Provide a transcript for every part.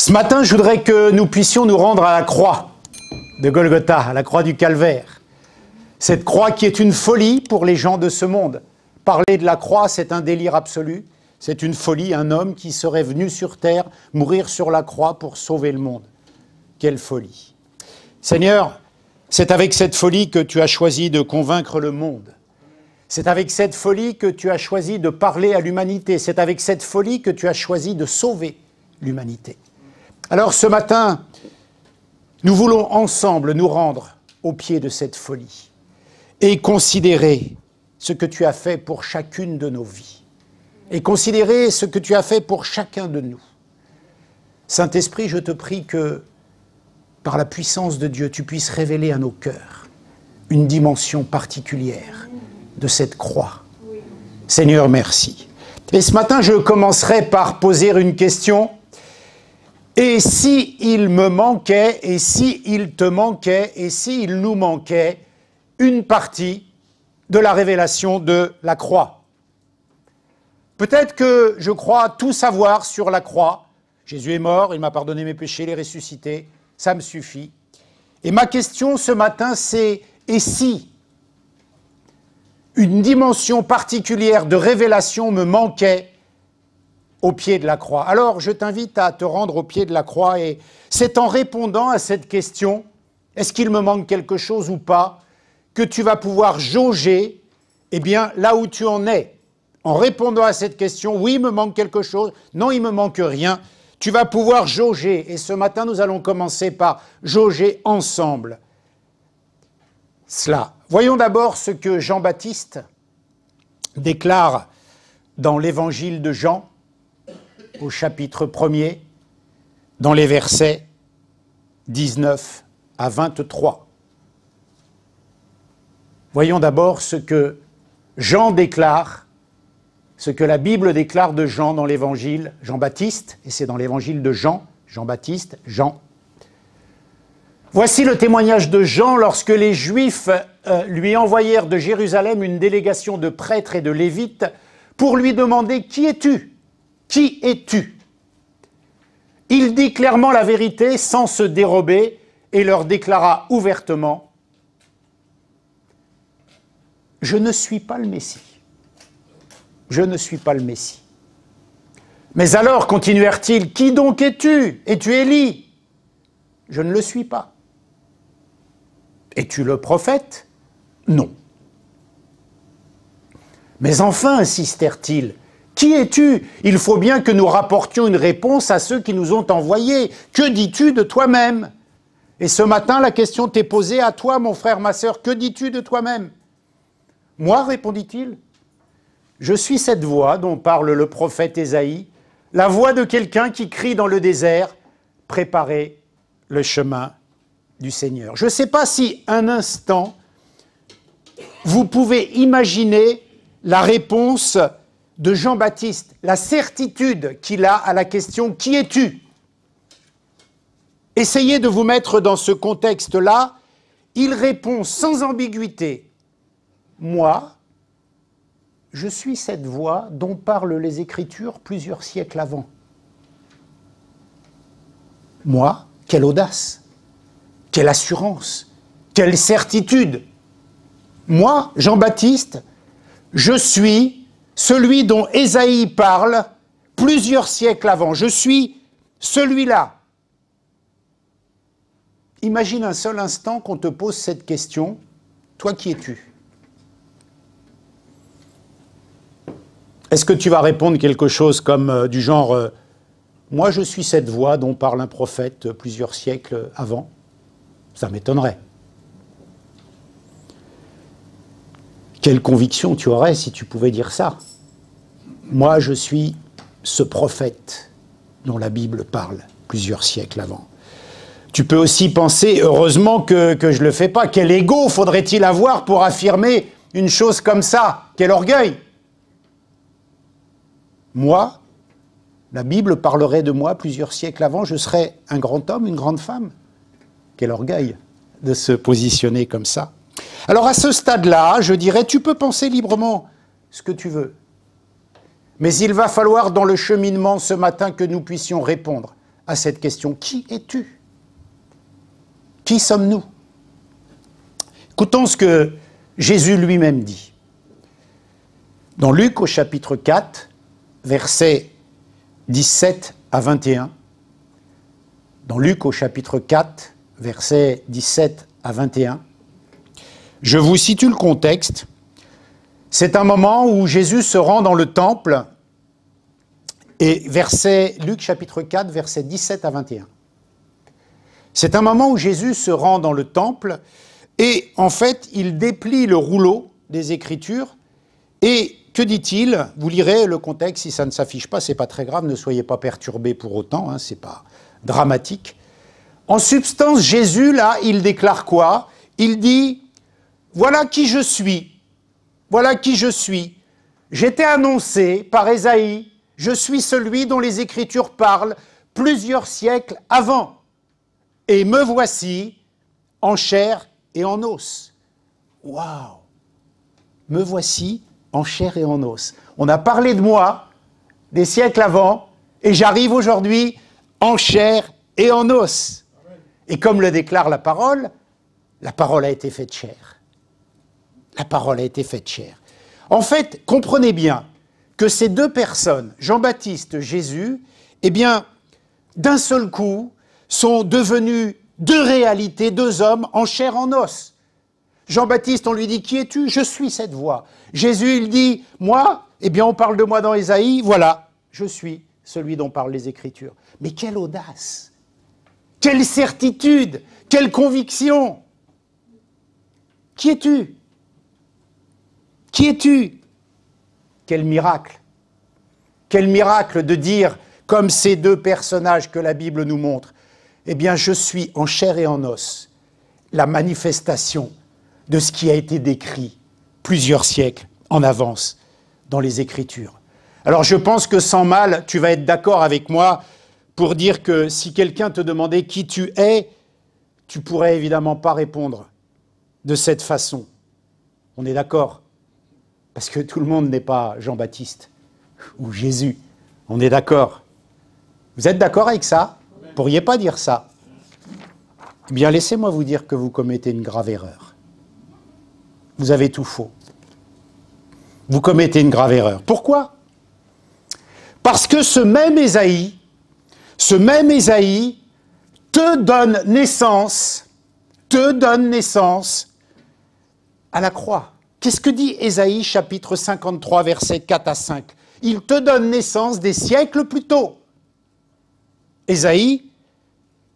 Ce matin, je voudrais que nous puissions nous rendre à la croix de Golgotha, à la croix du Calvaire. Cette croix qui est une folie pour les gens de ce monde. Parler de la croix, c'est un délire absolu. C'est une folie, un homme qui serait venu sur terre, mourir sur la croix pour sauver le monde. Quelle folie. Seigneur, c'est avec cette folie que tu as choisi de convaincre le monde. C'est avec cette folie que tu as choisi de parler à l'humanité. C'est avec cette folie que tu as choisi de sauver l'humanité. Alors ce matin, nous voulons ensemble nous rendre au pied de cette folie et considérer ce que tu as fait pour chacune de nos vies et considérer ce que tu as fait pour chacun de nous. Saint-Esprit, je te prie que, par la puissance de Dieu, tu puisses révéler à nos cœurs une dimension particulière de cette croix. Seigneur, merci. Et ce matin, je commencerai par poser une question. Et si il me manquait, et si il te manquait, et si il nous manquait une partie de la révélation de la croix? Peut-être que je crois tout savoir sur la croix. Jésus est mort, il m'a pardonné mes péchés, il est ressuscité, ça me suffit. Et ma question ce matin, c'est « et si ?» une dimension particulière de révélation me manquait au pied de la croix. Alors, je t'invite à te rendre au pied de la croix et c'est en répondant à cette question, est-ce qu'il me manque quelque chose ou pas, que tu vas pouvoir jauger, eh bien, là où tu en es. En répondant à cette question, oui, il me manque quelque chose, non, il me manque rien, tu vas pouvoir jauger. Et ce matin, nous allons commencer par jauger ensemble cela. Voyons d'abord ce que Jean-Baptiste déclare dans l'évangile de Jean, au chapitre 1er, dans les versets 19 à 23. Voyons d'abord ce que Jean déclare, ce que la Bible déclare de Jean dans l'évangile, Jean-Baptiste, et c'est dans l'évangile de Jean, Jean-Baptiste, Jean. Voici le témoignage de Jean lorsque les Juifs lui envoyèrent de Jérusalem une délégation de prêtres et de lévites pour lui demander « Qui es-tu ? Qui es-tu » Il dit clairement la vérité sans se dérober et leur déclara ouvertement « Je ne suis pas le Messie. Je ne suis pas le Messie. » Mais alors, continuèrent-ils, « Qui donc es-tu ? Es-tu Élie ? Je ne le suis pas. » Es-tu le prophète ? Non. Mais enfin, insistèrent-ils, qui es-tu ? Il faut bien que nous rapportions une réponse à ceux qui nous ont envoyés. Que dis-tu de toi-même ? Et ce matin, la question t'est posée à toi, mon frère, ma sœur. Que dis-tu de toi-même ? Moi, répondit-il, je suis cette voix dont parle le prophète Ésaïe, la voix de quelqu'un qui crie dans le désert, préparez le chemin du Seigneur. Je ne sais pas si un instant, vous pouvez imaginer la réponse de Jean-Baptiste, la certitude qu'il a à la question « Qui es-tu » Essayez de vous mettre dans ce contexte-là. Il répond sans ambiguïté « Moi, je suis cette voix dont parlent les Écritures plusieurs siècles avant. » Moi, quelle audace! Quelle assurance, quelle certitude. Moi, Jean-Baptiste, je suis celui dont Ésaïe parle plusieurs siècles avant. Je suis celui-là. Imagine un seul instant qu'on te pose cette question. Toi, qui es-tu ? Est-ce que tu vas répondre quelque chose comme du genre « Moi, je suis cette voix dont parle un prophète plusieurs siècles avant » Ça m'étonnerait. Quelle conviction tu aurais si tu pouvais dire ça? Moi, je suis ce prophète dont la Bible parle plusieurs siècles avant. Tu peux aussi penser, heureusement que je ne le fais pas, quel ego faudrait-il avoir pour affirmer une chose comme ça? Quel orgueil! Moi, la Bible parlerait de moi plusieurs siècles avant, je serais un grand homme, une grande femme. Quel orgueil de se positionner comme ça. Alors à ce stade-là, je dirais, tu peux penser librement ce que tu veux. Mais il va falloir dans le cheminement ce matin que nous puissions répondre à cette question. Qui es-tu? Qui sommes-nous? Écoutons ce que Jésus lui-même dit. Dans Luc au chapitre 4, versets 17 à 21. Dans Luc au chapitre 4, versets 17 à 21. Je vous situe le contexte. C'est un moment où Jésus se rend dans le temple, et Luc chapitre 4, versets 17 à 21. C'est un moment où Jésus se rend dans le temple, et en fait, il déplie le rouleau des Écritures, et que dit-il? Vous lirez le contexte, si ça ne s'affiche pas, c'est pas très grave, ne soyez pas perturbés pour autant, hein, c'est pas dramatique. En substance, Jésus, là, il déclare quoi? Il dit, voilà qui je suis. Voilà qui je suis. J'étais annoncé par Ésaïe, je suis celui dont les Écritures parlent plusieurs siècles avant. Et me voici en chair et en os. Waouh! Me voici en chair et en os. On a parlé de moi des siècles avant, et j'arrive aujourd'hui en chair et en os. Et comme le déclare la parole a été faite chair. La parole a été faite chair. En fait, comprenez bien que ces deux personnes, Jean-Baptiste, Jésus, eh bien, d'un seul coup, sont devenus deux réalités, deux hommes en chair, en os. Jean-Baptiste, on lui dit, qui es-tu? Je suis cette voix. Jésus, il dit, moi, eh bien, on parle de moi dans Ésaïe, voilà, je suis celui dont parlent les Écritures. Mais quelle audace! Quelle certitude! Quelle conviction! Qui es-tu? Qui es-tu? Quel miracle! Quel miracle de dire, comme ces deux personnages que la Bible nous montre, eh bien, je suis en chair et en os, la manifestation de ce qui a été décrit plusieurs siècles en avance dans les Écritures. Alors, je pense que sans mal, tu vas être d'accord avec moi pour dire que si quelqu'un te demandait qui tu es, tu pourrais évidemment pas répondre de cette façon. On est d'accord? Parce que tout le monde n'est pas Jean-Baptiste ou Jésus. On est d'accord? Vous êtes d'accord avec ça? Vous ne pourriez pas dire ça. Eh bien, laissez-moi vous dire que vous commettez une grave erreur. Vous avez tout faux. Vous commettez une grave erreur. Pourquoi? Parce que ce même Ésaïe te donne naissance à la croix. Qu'est-ce que dit Ésaïe chapitre 53, versets 4 à 5? Il te donne naissance des siècles plus tôt. Ésaïe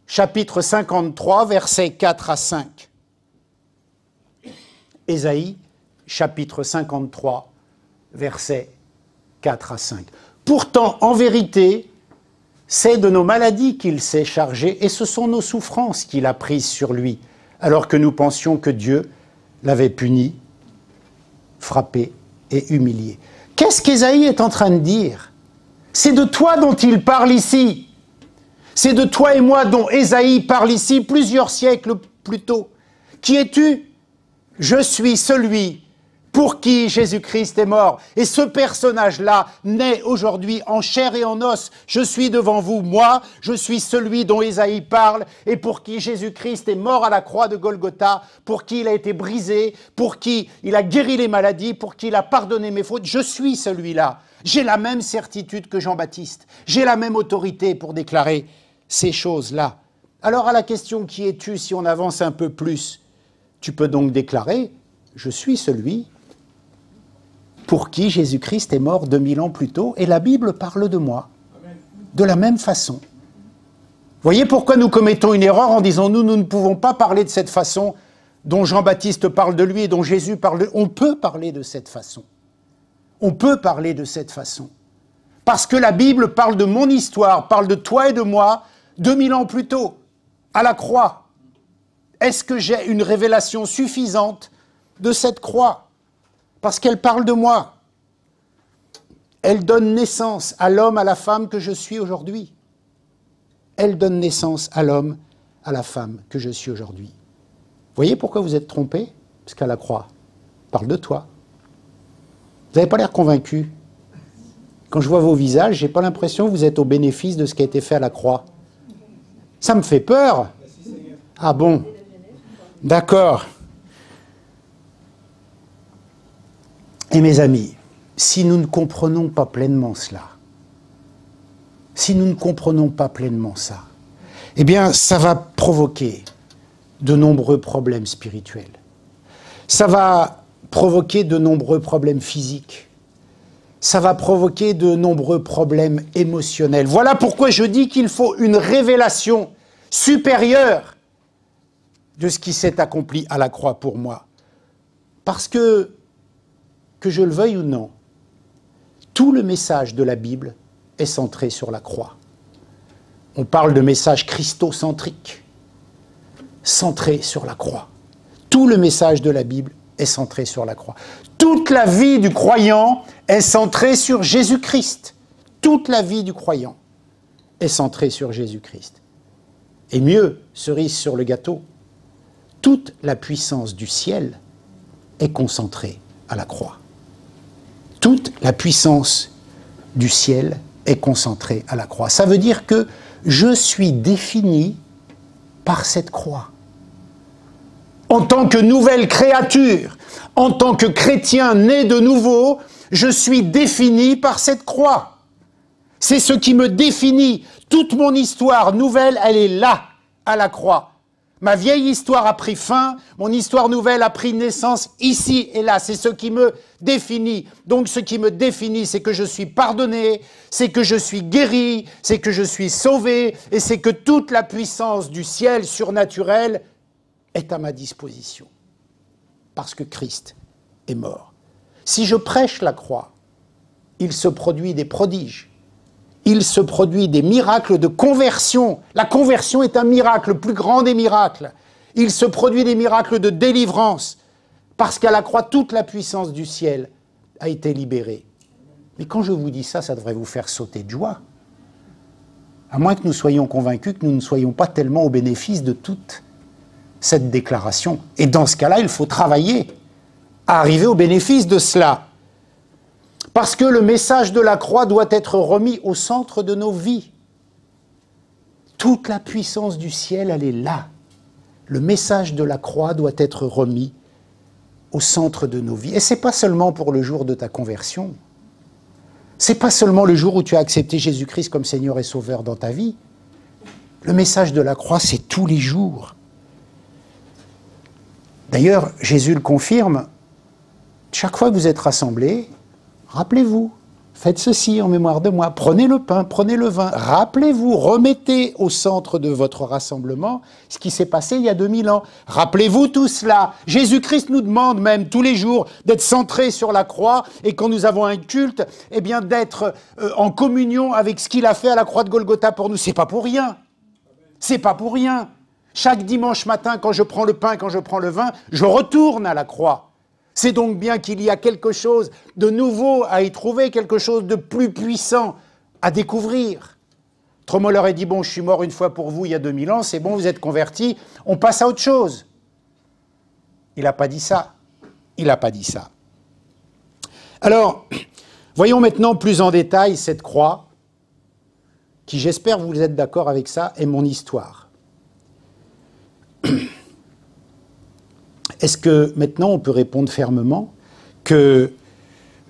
chapitre 53, versets 4 à 5. Ésaïe chapitre 53, versets 4 à 5. Pourtant, en vérité, c'est de nos maladies qu'il s'est chargé et ce sont nos souffrances qu'il a prises sur lui, alors que nous pensions que Dieu l'avait puni, frappé et humilié. Qu'est-ce qu'Ésaïe est en train de dire? C'est de toi dont il parle ici. C'est de toi et moi dont Ésaïe parle ici plusieurs siècles plus tôt. Qui es-tu? Je suis celui pour qui Jésus-Christ est mort. Et ce personnage-là naît aujourd'hui en chair et en os. Je suis devant vous, moi, je suis celui dont Ésaïe parle et pour qui Jésus-Christ est mort à la croix de Golgotha, pour qui il a été brisé, pour qui il a guéri les maladies, pour qui il a pardonné mes fautes. Je suis celui-là. J'ai la même certitude que Jean-Baptiste. J'ai la même autorité pour déclarer ces choses-là. Alors à la question « Qui es-tu » si on avance un peu plus, tu peux donc déclarer « Je suis celui pour qui Jésus-Christ est mort 2000 ans plus tôt, et la Bible parle de moi, de la même façon. » Voyez pourquoi nous commettons une erreur en disant nous ne pouvons pas parler de cette façon dont Jean-Baptiste parle de lui et dont Jésus parle de lui. On peut parler de cette façon. On peut parler de cette façon. Parce que la Bible parle de mon histoire, parle de toi et de moi 2000 ans plus tôt, à la croix. Est-ce que j'ai une révélation suffisante de cette croix? Parce qu'elle parle de moi. Elle donne naissance à l'homme, à la femme que je suis aujourd'hui. Elle donne naissance à l'homme, à la femme que je suis aujourd'hui. Voyez pourquoi vous êtes trompés? Parce qu'à la croix, parle de toi. Vous n'avez pas l'air convaincu. Quand je vois vos visages, je n'ai pas l'impression que vous êtes au bénéfice de ce qui a été fait à la croix. Ça me fait peur. Ah bon? D'accord. Et mes amis, si nous ne comprenons pas pleinement cela, si nous ne comprenons pas pleinement ça, eh bien, ça va provoquer de nombreux problèmes spirituels. Ça va provoquer de nombreux problèmes physiques. Ça va provoquer de nombreux problèmes émotionnels. Voilà pourquoi je dis qu'il faut une révélation supérieure de ce qui s'est accompli à la croix pour moi. Parce que je le veuille ou non, tout le message de la Bible est centré sur la croix. On parle de message christocentrique, centré sur la croix. Tout le message de la Bible est centré sur la croix. Toute la vie du croyant est centrée sur Jésus-Christ. Toute la vie du croyant est centrée sur Jésus-Christ. Et mieux, cerise sur le gâteau, toute la puissance du ciel est concentrée à la croix. Toute la puissance du ciel est concentrée à la croix. Ça veut dire que je suis défini par cette croix. En tant que nouvelle créature, en tant que chrétien né de nouveau, je suis défini par cette croix. C'est ce qui me définit. Toute mon histoire nouvelle, elle est là, à la croix. Ma vieille histoire a pris fin, mon histoire nouvelle a pris naissance ici et là. C'est ce qui me définit. Donc ce qui me définit, c'est que je suis pardonné, c'est que je suis guéri, c'est que je suis sauvé, et c'est que toute la puissance du ciel surnaturel est à ma disposition. Parce que Christ est mort. Si je prêche la croix, il se produit des prodiges. Il se produit des miracles de conversion. La conversion est un miracle, le plus grand des miracles. Il se produit des miracles de délivrance, parce qu'à la croix, toute la puissance du ciel a été libérée. Mais quand je vous dis ça, ça devrait vous faire sauter de joie. À moins que nous soyons convaincus que nous ne soyons pas tellement au bénéfice de toute cette déclaration. Et dans ce cas-là, il faut travailler à arriver au bénéfice de cela. Parce que le message de la croix doit être remis au centre de nos vies. Toute la puissance du ciel, elle est là. Le message de la croix doit être remis au centre de nos vies. Et ce n'est pas seulement pour le jour de ta conversion. Ce n'est pas seulement le jour où tu as accepté Jésus-Christ comme Seigneur et Sauveur dans ta vie. Le message de la croix, c'est tous les jours. D'ailleurs, Jésus le confirme. Chaque fois que vous êtes rassemblés, rappelez-vous, faites ceci en mémoire de moi, prenez le pain, prenez le vin, rappelez-vous, remettez au centre de votre rassemblement ce qui s'est passé il y a 2000 ans. Rappelez-vous tout cela. Jésus-Christ nous demande même tous les jours d'être centrés sur la croix, et quand nous avons un culte, eh bien d'être en communion avec ce qu'il a fait à la croix de Golgotha pour nous. C'est pas pour rien. C'est pas pour rien. Chaque dimanche matin, quand je prends le pain, quand je prends le vin, je retourne à la croix. C'est donc bien qu'il y a quelque chose de nouveau à y trouver, quelque chose de plus puissant à découvrir. Tromoller a dit, bon, je suis mort une fois pour vous il y a 2000 ans, c'est bon, vous êtes convertis, on passe à autre chose. Il n'a pas dit ça. Il n'a pas dit ça. Alors, voyons maintenant plus en détail cette croix, qui, j'espère vous êtes d'accord avec ça, est mon histoire. Est-ce que maintenant on peut répondre fermement que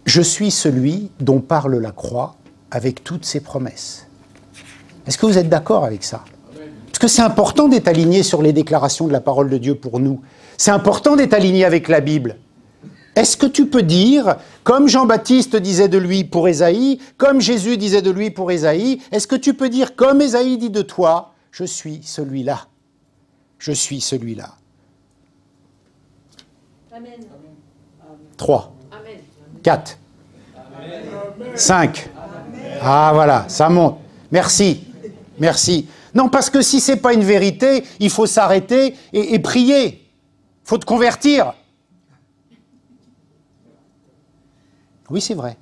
je suis celui dont parle la croix avec toutes ses promesses? Est-ce que vous êtes d'accord avec ça? Parce que c'est important d'être aligné sur les déclarations de la parole de Dieu pour nous. C'est important d'être aligné avec la Bible. Est-ce que tu peux dire, comme Jean-Baptiste disait de lui pour Ésaïe, comme Jésus disait de lui pour Ésaïe, est-ce que tu peux dire, comme Ésaïe dit de toi, je suis celui-là? Je suis celui-là. Amen. 3, Amen. 4, 5. Ah voilà, ça monte. Merci, merci. Non, parce que si ce n'est pas une vérité, il faut s'arrêter et prier. Il faut te convertir. Oui, c'est vrai.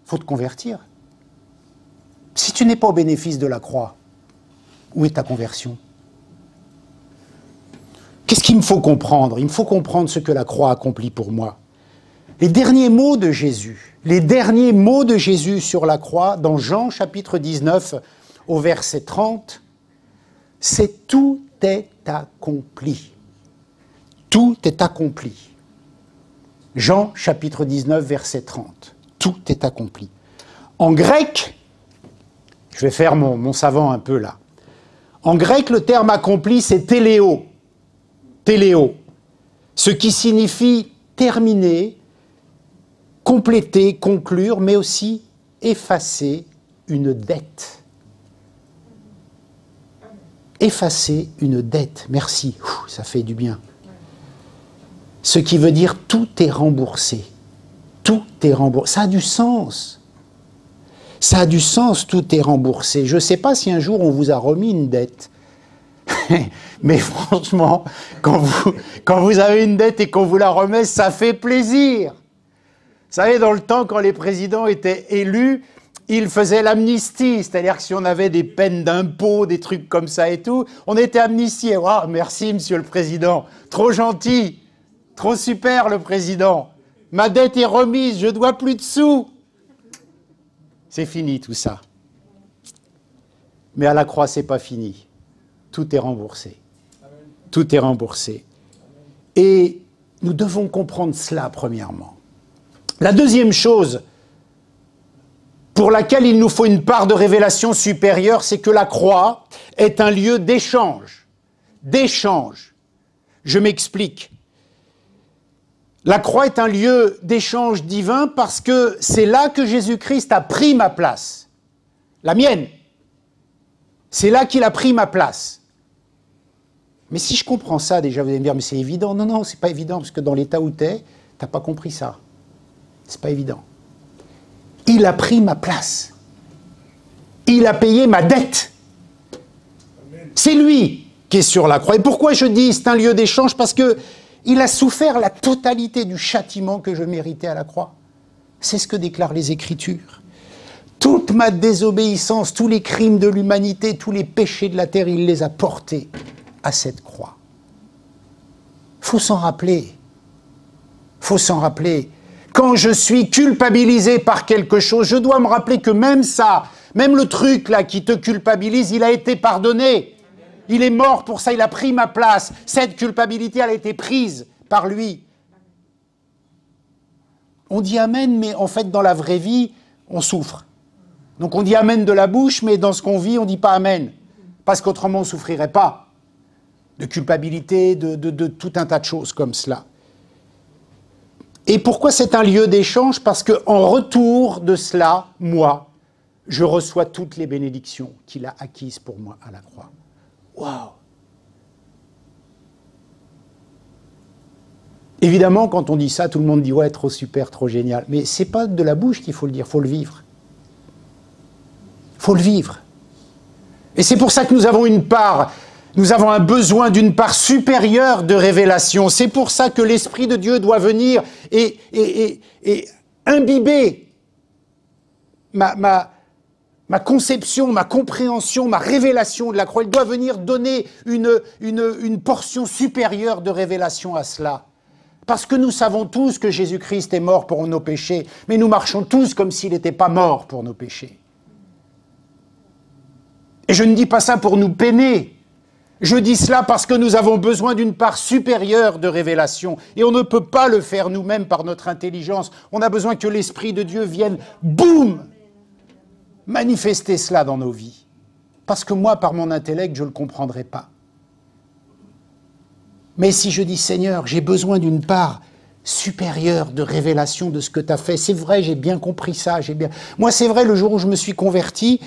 Il faut te convertir. Si tu n'es pas au bénéfice de la croix, où est ta conversion? Qu'est-ce qu'il me faut comprendre? Il me faut comprendre ce que la croix accomplit pour moi. Les derniers mots de Jésus sur la croix, dans Jean chapitre 19, au verset 30, c'est tout est accompli. Tout est accompli. Jean chapitre 19, verset 30. Tout est accompli. En grec, je vais faire mon savant un peu là. En grec, le terme accompli, c'est téléo. Téléo. Ce qui signifie terminer, compléter, conclure, mais aussi effacer une dette. Effacer une dette. Merci. Ça fait du bien. Ce qui veut dire tout est remboursé. Tout est remboursé. Ça a du sens. Ça a du sens, tout est remboursé. Je ne sais pas si un jour on vous a remis une dette. Mais franchement, quand vous avez une dette et qu'on vous la remet, ça fait plaisir. Vous savez, dans le temps, quand les présidents étaient élus, ils faisaient l'amnistie. C'est-à-dire que si on avait des peines d'impôt, des trucs comme ça et tout, on était amnistié. Oh, merci, monsieur le président. Trop gentil. Trop super, le président. Ma dette est remise, je ne dois plus de sous. C'est fini tout ça. Mais à la croix, ce n'est pas fini. Tout est remboursé. Tout est remboursé. Et nous devons comprendre cela, premièrement. La deuxième chose pour laquelle il nous faut une part de révélation supérieure, c'est que la croix est un lieu d'échange. D'échange. Je m'explique. La croix est un lieu d'échange divin parce que c'est là que Jésus-Christ a pris ma place. La mienne. C'est là qu'il a pris ma place. Mais si je comprends ça, déjà, vous allez me dire, mais c'est évident. Non, non, c'est pas évident, parce que dans l'état où tu es, tu n'as pas compris ça. C'est pas évident. Il a pris ma place. Il a payé ma dette. C'est lui qui est sur la croix. Et pourquoi je dis c'est un lieu d'échange? Parce que il a souffert la totalité du châtiment que je méritais à la croix. C'est ce que déclarent les Écritures. Toute ma désobéissance, tous les crimes de l'humanité, tous les péchés de la terre, il les a portés à cette croix. Il faut s'en rappeler. Il faut s'en rappeler. Quand je suis culpabilisé par quelque chose, je dois me rappeler que même ça, même le truc là qui te culpabilise, il a été pardonné. Il est mort pour ça, il a pris ma place. Cette culpabilité, elle a été prise par lui. On dit amen, mais en fait, dans la vraie vie, on souffre. Donc on dit amen de la bouche, mais dans ce qu'on vit, on ne dit pas amen. Parce qu'autrement, on ne souffrirait pas de culpabilité, de tout un tas de choses comme cela. Et pourquoi c'est un lieu d'échange? Parce qu'en retour de cela, moi, je reçois toutes les bénédictions qu'il a acquises pour moi à la croix. Waouh! Évidemment, quand on dit ça, tout le monde dit « ouais, trop super, trop génial ». Mais ce n'est pas de la bouche qu'il faut le dire, il faut le vivre. Il faut le vivre. Et c'est pour ça que nous avons une part, nous avons un besoin d'une part supérieure de révélation. C'est pour ça que l'Esprit de Dieu doit venir et imbiber ma conception, ma compréhension, ma révélation de la croix. Il doit venir donner une portion supérieure de révélation à cela. Parce que nous savons tous que Jésus-Christ est mort pour nos péchés, mais nous marchons tous comme s'il n'était pas mort pour nos péchés. Et je ne dis pas ça pour nous peiner. Je dis cela parce que nous avons besoin d'une part supérieure de révélation. Et on ne peut pas le faire nous-mêmes par notre intelligence. On a besoin que l'Esprit de Dieu vienne, boum, manifester cela dans nos vies. Parce que moi, par mon intellect, je ne le comprendrai pas. Mais si je dis, Seigneur, j'ai besoin d'une part supérieure de révélation de ce que tu as fait, c'est vrai, j'ai bien compris ça. Moi, c'est vrai, le jour où je me suis converti,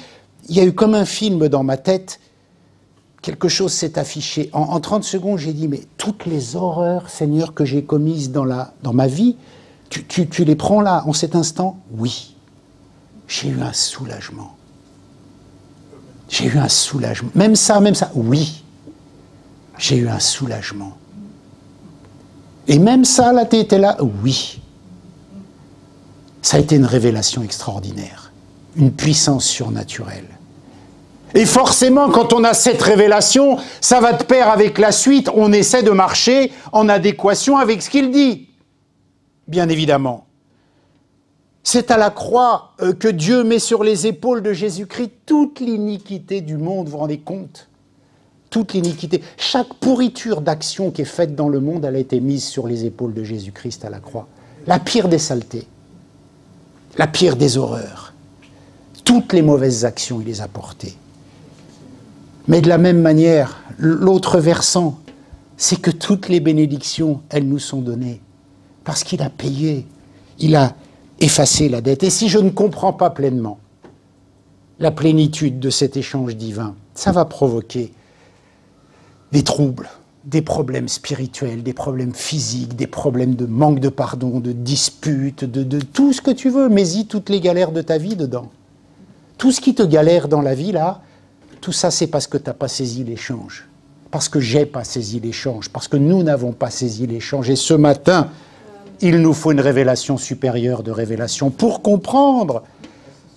il y a eu comme un film dans ma tête, quelque chose s'est affiché. En 30 secondes, j'ai dit, mais toutes les horreurs, Seigneur, que j'ai commises dans ma vie, tu les prends là, en cet instant? Oui. J'ai eu un soulagement. J'ai eu un soulagement. Même ça, oui. J'ai eu un soulagement. Et même ça, là, tu étais là? Oui. Ça a été une révélation extraordinaire. Une puissance surnaturelle. Et forcément, quand on a cette révélation, ça va de pair avec la suite. On essaie de marcher en adéquation avec ce qu'il dit. Bien évidemment. C'est à la croix que Dieu met sur les épaules de Jésus-Christ toute l'iniquité du monde, vous vous rendez compte? toute l'iniquité, chaque pourriture d'action qui est faite dans le monde, elle a été mise sur les épaules de Jésus-Christ à la croix. La pire des saletés, la pire des horreurs, toutes les mauvaises actions, il les a portées. Mais de la même manière, l'autre versant, c'est que toutes les bénédictions, elles nous sont données. Parce qu'il a payé, il a effacé la dette. Et si je ne comprends pas pleinement la plénitude de cet échange divin, ça va provoquer des troubles, des problèmes spirituels, des problèmes physiques, des problèmes de manque de pardon, de disputes, de tout ce que tu veux. Mets-y toutes les galères de ta vie dedans. Tout ce qui te galère dans la vie, là, tout ça, c'est parce que tu n'as pas saisi l'échange. Parce que j'ai pas saisi l'échange. Parce que nous n'avons pas saisi l'échange. Et ce matin, il nous faut une révélation supérieure de révélation pour comprendre.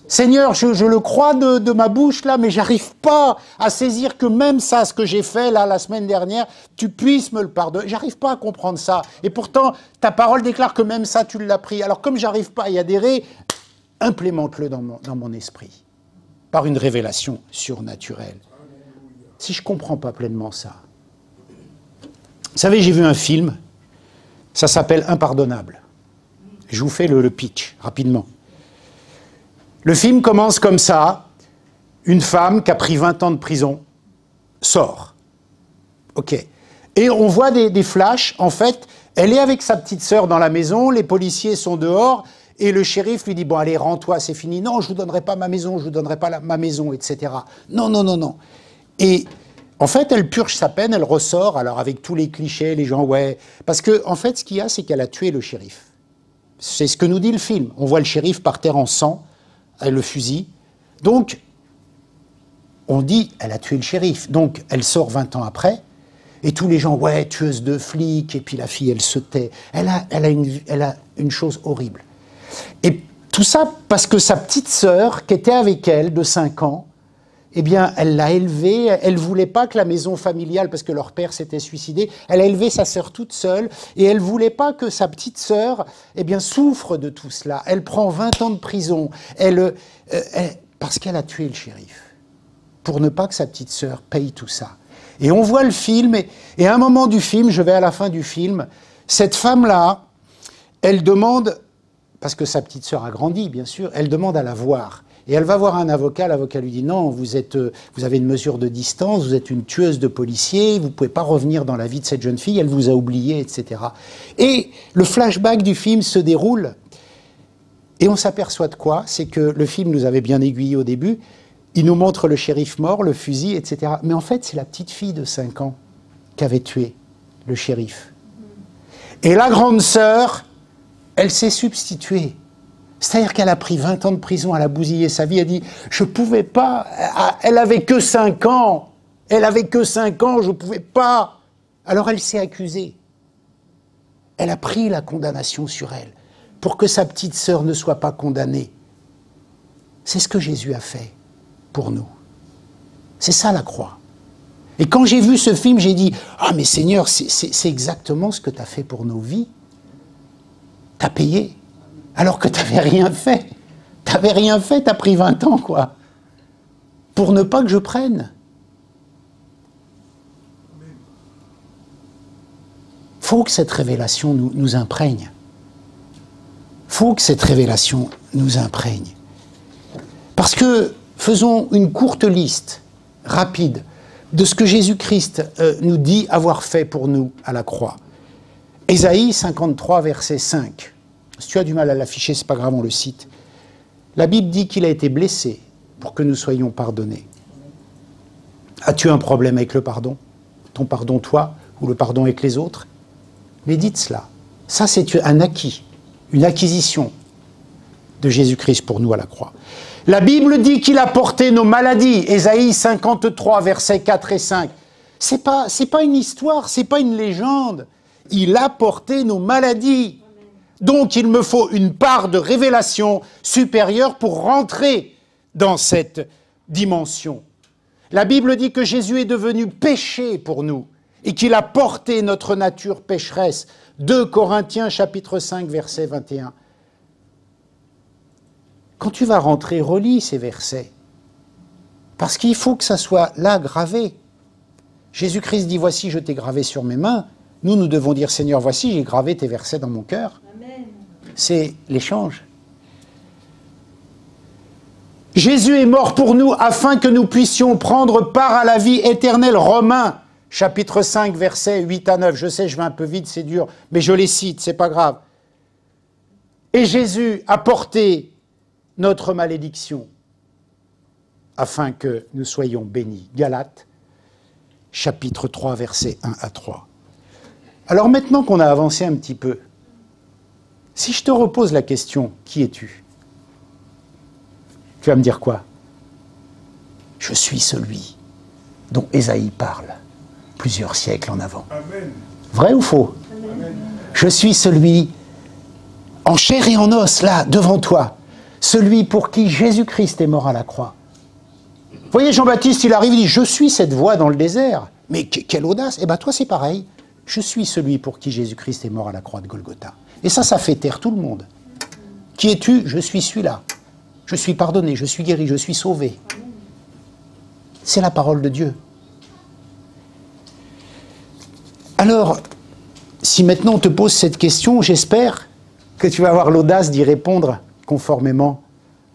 Seigneur, je le crois de ma bouche, là, mais j'arrive pas à saisir que même ça, ce que j'ai fait, là, la semaine dernière, tu puisses me le pardonner. J'arrive pas à comprendre ça. Et pourtant, ta parole déclare que même ça, tu l'as pris. Alors, comme j'arrive pas à y adhérer, implémente-le dans mon esprit. Par une révélation surnaturelle. Si je ne comprends pas pleinement ça. Vous savez, j'ai vu un film, ça s'appelle Impardonnable. Je vous fais le pitch, rapidement. Le film commence comme ça, une femme qui a pris 20 ans de prison sort. Ok. Et on voit des flashs, en fait, elle est avec sa petite sœur dans la maison, les policiers sont dehors, et le shérif lui dit, bon allez, rends-toi, c'est fini. Non, je ne vous donnerai pas ma maison, je ne vous donnerai pas ma maison, etc. Non, non, non, non. Et en fait, elle purge sa peine, elle ressort, alors avec tous les clichés, les gens, ouais. Parce que, en fait, ce qu'il y a, c'est qu'elle a tué le shérif. C'est ce que nous dit le film. On voit le shérif par terre en sang, avec le fusil. Donc, on dit, elle a tué le shérif. Donc, elle sort 20 ans après, et tous les gens, ouais, tueuse de flics, et puis la fille, elle se tait. Elle a une chose horrible. Et tout ça parce que sa petite sœur, qui était avec elle, de 5 ans, eh bien, elle l'a élevée, elle ne voulait pas que la maison familiale, parce que leur père s'était suicidé, elle a élevé sa sœur toute seule, et elle ne voulait pas que sa petite sœur, eh bien, souffre de tout cela. Elle prend 20 ans de prison, parce qu'elle a tué le shérif, pour ne pas que sa petite sœur paye tout ça. Et on voit le film, et à un moment du film, je vais à la fin du film, cette femme-là, elle demande, parce que sa petite sœur a grandi, bien sûr, elle demande à la voir. Et elle va voir un avocat, l'avocat lui dit « Non, vous avez une mesure de distance, vous êtes une tueuse de policiers, vous ne pouvez pas revenir dans la vie de cette jeune fille, elle vous a oublié, etc. » Et le flashback du film se déroule, et on s'aperçoit de quoi? C'est que le film nous avait bien aiguillé au début, il nous montre le shérif mort, le fusil, etc. Mais en fait, c'est la petite fille de 5 ans qui avait tué le shérif. Et la grande sœur, elle s'est substituée. C'est-à-dire qu'elle a pris 20 ans de prison, elle a bousillé sa vie, elle dit « Je ne pouvais pas, elle avait que 5 ans, elle avait que 5 ans, je ne pouvais pas. » Alors elle s'est accusée. Elle a pris la condamnation sur elle, pour que sa petite sœur ne soit pas condamnée. C'est ce que Jésus a fait pour nous. C'est ça la croix. Et quand j'ai vu ce film, j'ai dit « Ah mais Seigneur, c'est exactement ce que tu as fait pour nos vies. Tu as payé. » Alors que tu n'avais rien fait. Tu n'avais rien fait, tu as pris 20 ans, quoi. Pour ne pas que je prenne. Il faut que cette révélation nous imprègne. Il faut que cette révélation nous imprègne. Parce que, faisons une courte liste, rapide, de ce que Jésus-Christ nous dit avoir fait pour nous à la croix. Ésaïe 53, verset 5. Si tu as du mal à l'afficher, c'est pas grave, on le cite. La Bible dit qu'il a été blessé pour que nous soyons pardonnés. As-tu un problème avec le pardon? Ton pardon, toi, ou le pardon avec les autres? Médite cela. Ça, c'est un acquis, une acquisition de Jésus-Christ pour nous à la croix. La Bible dit qu'il a porté nos maladies. Ésaïe 53, versets 4 et 5. C'est pas une histoire, c'est pas une légende. Il a porté nos maladies. Donc, il me faut une part de révélation supérieure pour rentrer dans cette dimension. La Bible dit que Jésus est devenu péché pour nous et qu'il a porté notre nature pécheresse. 2 Corinthiens chapitre 5, verset 21. Quand tu vas rentrer, relis ces versets. Parce qu'il faut que ça soit là gravé. Jésus-Christ dit, voici, je t'ai gravé sur mes mains. Nous devons dire, Seigneur, voici, j'ai gravé tes versets dans mon cœur. C'est l'échange. Jésus est mort pour nous afin que nous puissions prendre part à la vie éternelle. Romains, chapitre 5, versets 8 à 9. Je sais, je vais un peu vite, c'est dur, mais je les cite, c'est pas grave. Et Jésus a porté notre malédiction afin que nous soyons bénis. Galates, chapitre 3, versets 1 à 3. Alors maintenant qu'on a avancé un petit peu, si je te repose la question, qui es-tu? Tu vas me dire quoi? Je suis celui dont Ésaïe parle plusieurs siècles en avant. Amen. Vrai ou faux? Amen. Je suis celui en chair et en os, là, devant toi, celui pour qui Jésus-Christ est mort à la croix. Vous voyez, Jean-Baptiste, il arrive, il dit, je suis cette voix dans le désert. Mais quelle audace! Eh bien, toi, c'est pareil. Je suis celui pour qui Jésus-Christ est mort à la croix de Golgotha. Et ça fait taire tout le monde. Qui es-tu? Je suis celui-là. Je suis pardonné, je suis guéri, je suis sauvé. C'est la parole de Dieu. Alors, si maintenant on te pose cette question, j'espère que tu vas avoir l'audace d'y répondre conformément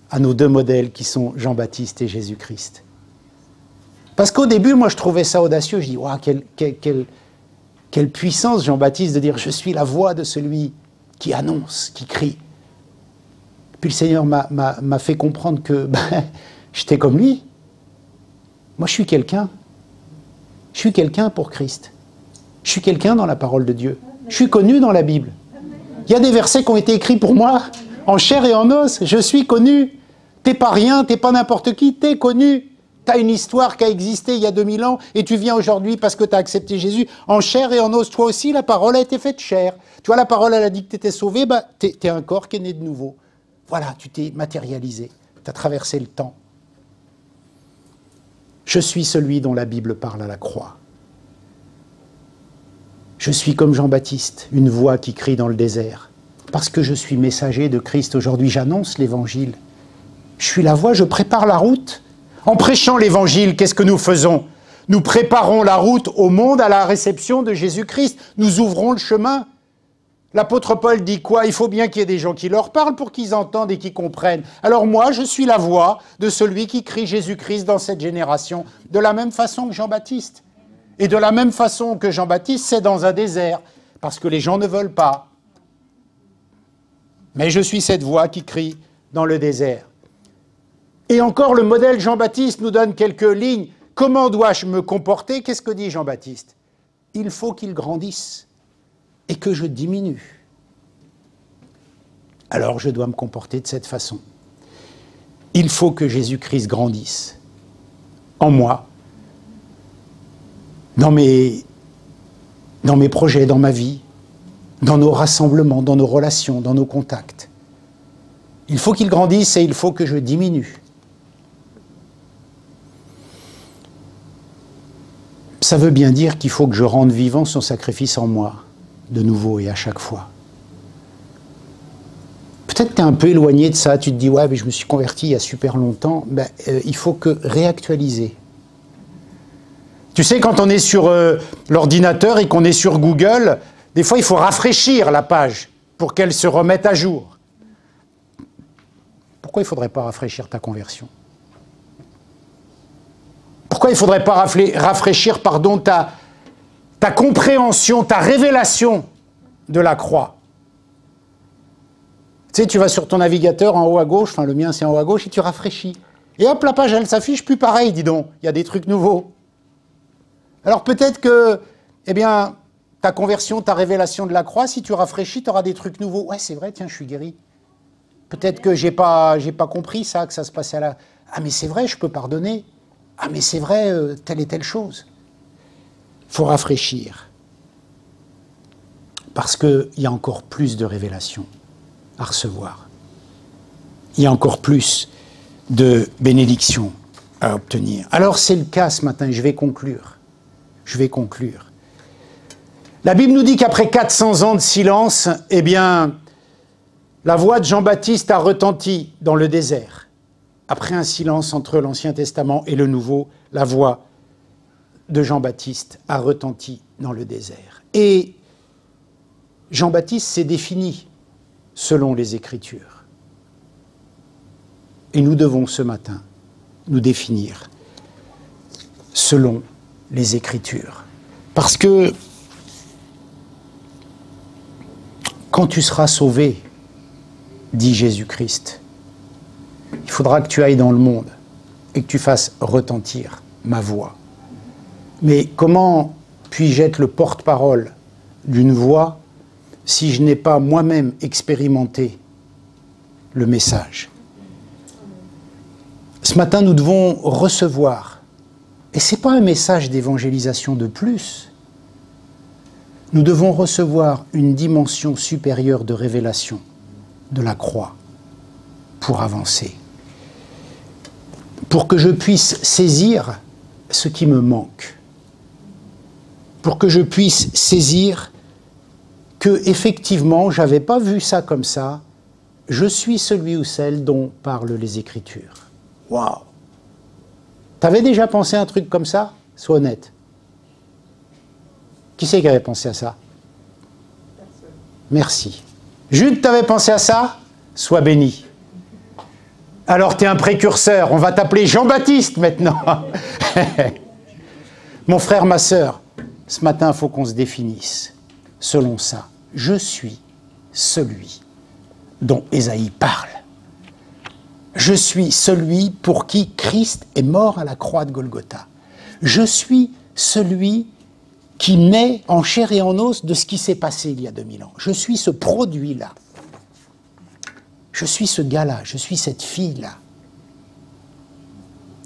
à nos deux modèles qui sont Jean-Baptiste et Jésus-Christ. Parce qu'au début, moi je trouvais ça audacieux, je dis, wow, quelle puissance Jean-Baptiste de dire, je suis la voix de celui qui annonce, qui crie. Puis le Seigneur m'a fait comprendre que j'étais comme lui. Moi, je suis quelqu'un. Je suis quelqu'un pour Christ. Je suis quelqu'un dans la parole de Dieu. Je suis connu dans la Bible. Il y a des versets qui ont été écrits pour moi, en chair et en os. Je suis connu. T'es pas rien, t'es pas n'importe qui, t'es connu. T'as une histoire qui a existé il y a 2000 ans et tu viens aujourd'hui parce que t'as accepté Jésus. En chair et en os, toi aussi, la parole a été faite chair. Tu vois, la parole, elle a dit que t'étais sauvé, t'es un corps qui est né de nouveau. Voilà, tu t'es matérialisé, tu as traversé le temps. Je suis celui dont la Bible parle à la croix. Je suis comme Jean-Baptiste, une voix qui crie dans le désert. Parce que je suis messager de Christ aujourd'hui, j'annonce l'Évangile. Je suis la voix, je prépare la route. En prêchant l'Évangile, qu'est-ce que nous faisons? Nous préparons la route au monde à la réception de Jésus-Christ. Nous ouvrons le chemin. L'apôtre Paul dit quoi? Il faut bien qu'il y ait des gens qui leur parlent pour qu'ils entendent et qu'ils comprennent. Alors moi, je suis la voix de celui qui crie Jésus-Christ dans cette génération, de la même façon que Jean-Baptiste. Et de la même façon que Jean-Baptiste, c'est dans un désert, parce que les gens ne veulent pas. Mais je suis cette voix qui crie dans le désert. Et encore, le modèle Jean-Baptiste nous donne quelques lignes. Comment dois-je me comporter? Qu'est-ce que dit Jean-Baptiste? Il faut qu'il grandisse et que je diminue. Alors je dois me comporter de cette façon. Il faut que Jésus-Christ grandisse en moi, dans mes projets, dans ma vie, dans nos rassemblements, dans nos relations, dans nos contacts. Il faut qu'il grandisse et il faut que je diminue. Ça veut bien dire qu'il faut que je rende vivant son sacrifice en moi, de nouveau et à chaque fois. Peut-être que tu es un peu éloigné de ça, tu te dis « ouais, mais je me suis converti il y a super longtemps ». Il faut que réactualiser. Tu sais, quand on est sur l'ordinateur et qu'on est sur Google, des fois il faut rafraîchir la page pour qu'elle se remette à jour. Pourquoi il ne faudrait pas rafraîchir ta conversion? Pourquoi il ne faudrait pas rafraîchir ta compréhension, ta révélation de la croix? Tu sais, tu vas sur ton navigateur en haut à gauche, enfin le mien c'est en haut à gauche, et tu rafraîchis. Et hop, la page elle s'affiche plus pareil, dis donc. Il y a des trucs nouveaux. Alors peut-être que, eh bien, ta conversion, ta révélation de la croix, si tu rafraîchis, tu auras des trucs nouveaux. Ouais, c'est vrai, tiens, je suis guéri. Peut-être que j'ai pas compris ça, que ça se passait à la... Ah mais c'est vrai, je peux pardonner. Ah mais c'est vrai, telle et telle chose. Il faut rafraîchir. Parce qu'il y a encore plus de révélations à recevoir. Il y a encore plus de bénédictions à obtenir. Alors c'est le cas ce matin, je vais conclure. La Bible nous dit qu'après 400 ans de silence, eh bien, la voix de Jean-Baptiste a retenti dans le désert. Après un silence entre l'Ancien Testament et le Nouveau, la voix de Jean-Baptiste a retenti dans le désert. Et Jean-Baptiste s'est défini selon les Écritures. Et nous devons ce matin nous définir selon les Écritures. Parce que quand tu seras sauvé, dit Jésus-Christ, il faudra que tu ailles dans le monde et que tu fasses retentir ma voix. Mais comment puis-je être le porte-parole d'une voix si je n'ai pas moi-même expérimenté le message? Ce matin, nous devons recevoir, et ce n'est pas un message d'évangélisation de plus, nous devons recevoir une dimension supérieure de révélation de la croix pour avancer, pour que je puisse saisir ce qui me manque, pour que je puisse saisir que, effectivement, je n'avais pas vu ça comme ça, je suis celui ou celle dont parlent les Écritures. Waouh! T'avais déjà pensé à un truc comme ça? Sois honnête. Qui c'est qui avait pensé à ça? Personne. Merci. Jude, t'avais pensé à ça? Sois béni. Alors t'es un précurseur, on va t'appeler Jean-Baptiste maintenant. Mon frère, ma sœur, ce matin, il faut qu'on se définisse selon ça. Je suis celui dont Ésaïe parle. Je suis celui pour qui Christ est mort à la croix de Golgotha. Je suis celui qui naît en chair et en os de ce qui s'est passé il y a 2000 ans. Je suis ce produit-là. Je suis ce gars-là, je suis cette fille-là.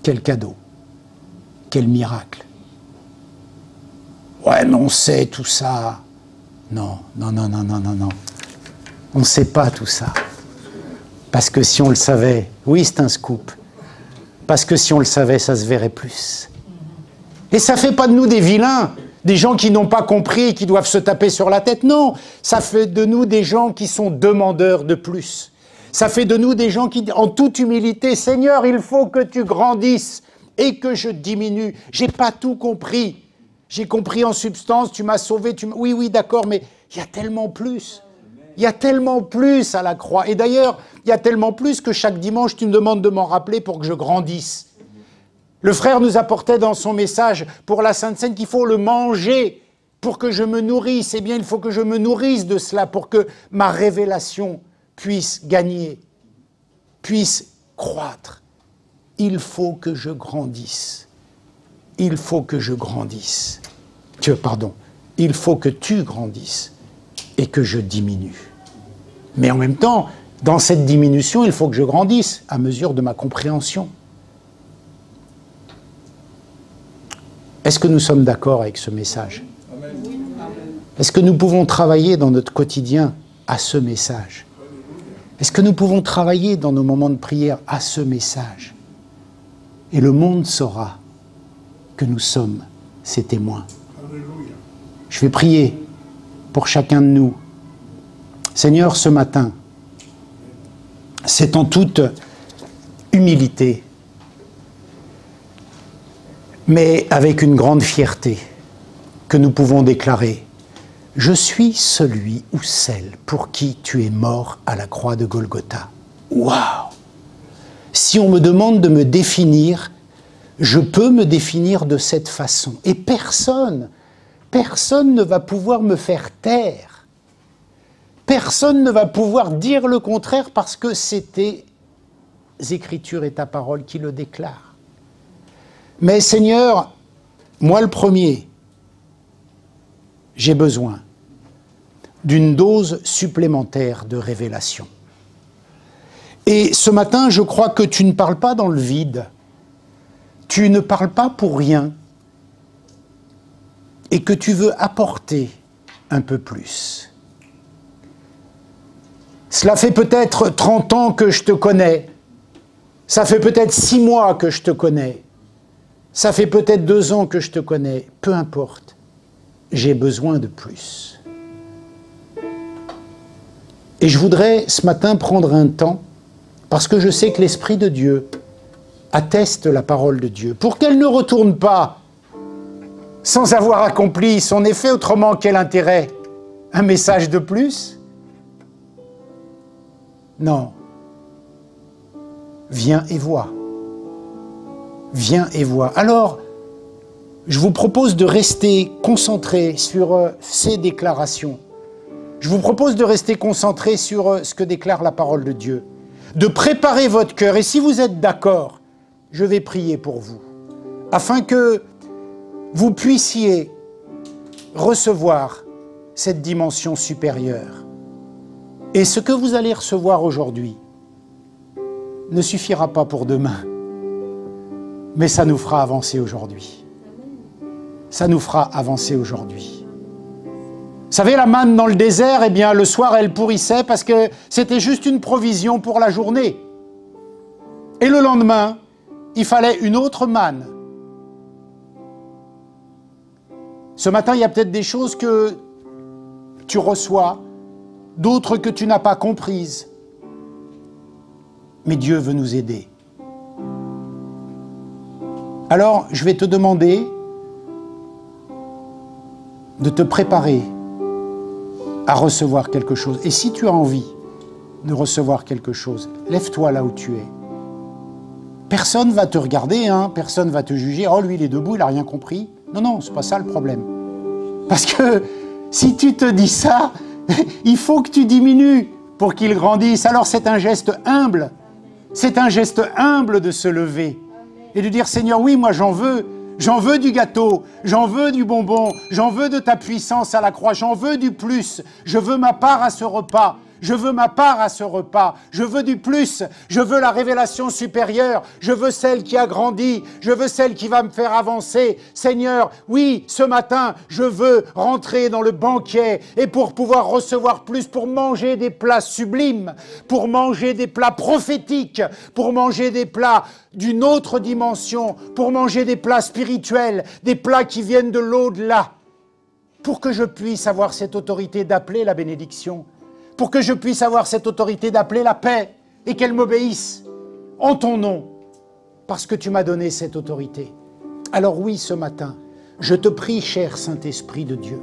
Quel cadeau, quel miracle. Ouais, mais on sait tout ça. Non, non, non, non, non, non, non. On ne sait pas tout ça. Parce que si on le savait, oui, c'est un scoop. Parce que si on le savait, ça se verrait plus. Et ça ne fait pas de nous des vilains, des gens qui n'ont pas compris, qui doivent se taper sur la tête. Non, ça fait de nous des gens qui sont demandeurs de plus. Ça fait de nous des gens qui, en toute humilité, Seigneur, il faut que tu grandisses et que je diminue. J'ai pas tout compris. J'ai compris en substance, tu m'as sauvé, oui, oui, d'accord, mais il y a tellement plus. Il y a tellement plus à la croix. Et d'ailleurs, il y a tellement plus que chaque dimanche, tu me demandes de m'en rappeler pour que je grandisse. Le frère nous apportait dans son message pour la Sainte Seine qu'il faut le manger pour que je me nourrisse. Eh bien, il faut que je me nourrisse de cela pour que ma révélation puisse gagner, puisse croître. Il faut que je grandisse. Il faut que je grandisse. Il faut que tu grandisses et que je diminue. Mais en même temps, dans cette diminution, il faut que je grandisse à mesure de ma compréhension. Est-ce que nous sommes d'accord avec ce message? Est-ce que nous pouvons travailler dans notre quotidien à ce message? Est-ce que nous pouvons travailler dans nos moments de prière à ce message? Et le monde saura que nous sommes ses témoins. Je vais prier pour chacun de nous. Seigneur, ce matin, c'est en toute humilité, mais avec une grande fierté, que nous pouvons déclarer « Je suis celui ou celle pour qui tu es mort à la croix de Golgotha. » Waouh! Si on me demande de me définir, je peux me définir de cette façon. Et personne ne va pouvoir me faire taire. Personne ne va pouvoir dire le contraire parce que c'est tes Écritures et ta parole qui le déclarent. Mais Seigneur, moi le premier, j'ai besoin d'une dose supplémentaire de révélation. Et ce matin, je crois que tu ne parles pas dans le vide. Tu ne parles pas pour rien. Et que tu veux apporter un peu plus. Cela fait peut-être 30 ans que je te connais. Ça fait peut-être 6 mois que je te connais. Ça fait peut-être 2 ans que je te connais. Peu importe. J'ai besoin de plus. Et je voudrais ce matin prendre un temps, parce que je sais que l'Esprit de Dieu atteste la parole de Dieu, pour qu'elle ne retourne pas sans avoir accompli son effet. Autrement, quel intérêt? Un message de plus? Non. Viens et vois. Viens et vois. Alors, je vous propose de rester concentré sur ces déclarations. Je vous propose de rester concentré sur ce que déclare la parole de Dieu. De préparer votre cœur. Et si vous êtes d'accord, je vais prier pour vous, afin que vous puissiez recevoir cette dimension supérieure. Et ce que vous allez recevoir aujourd'hui ne suffira pas pour demain, mais ça nous fera avancer aujourd'hui. Ça nous fera avancer aujourd'hui. Vous savez, la manne dans le désert, eh bien, le soir, elle pourrissait parce que c'était juste une provision pour la journée. Et le lendemain, il fallait une autre manne. Ce matin, il y a peut-être des choses que tu reçois, d'autres que tu n'as pas comprises. Mais Dieu veut nous aider. Alors, je vais te demander de te préparer à recevoir quelque chose. Et si tu as envie de recevoir quelque chose, lève-toi là où tu es. Personne ne va te regarder, hein, personne ne va te juger. Oh, lui, il est debout, il n'a rien compris. Non, non, c'est pas ça le problème. Parce que si tu te dis ça, il faut que tu diminues pour qu'il grandisse. Alors c'est un geste humble. C'est un geste humble de se lever et de dire, Seigneur, oui, moi j'en veux. J'en veux du gâteau, j'en veux du bonbon, j'en veux de ta puissance à la croix, j'en veux du plus. Je veux ma part à ce repas. Je veux ma part à ce repas, je veux du plus, je veux la révélation supérieure, je veux celle qui a grandi, je veux celle qui va me faire avancer. Seigneur, oui, ce matin, je veux rentrer dans le banquet et pour pouvoir recevoir plus, pour manger des plats sublimes, pour manger des plats prophétiques, pour manger des plats d'une autre dimension, pour manger des plats spirituels, des plats qui viennent de l'au-delà, pour que je puisse avoir cette autorité d'appeler la bénédiction, pour que je puisse avoir cette autorité d'appeler la paix et qu'elle m'obéisse en ton nom, parce que tu m'as donné cette autorité. Alors oui, ce matin, je te prie, cher Saint-Esprit de Dieu,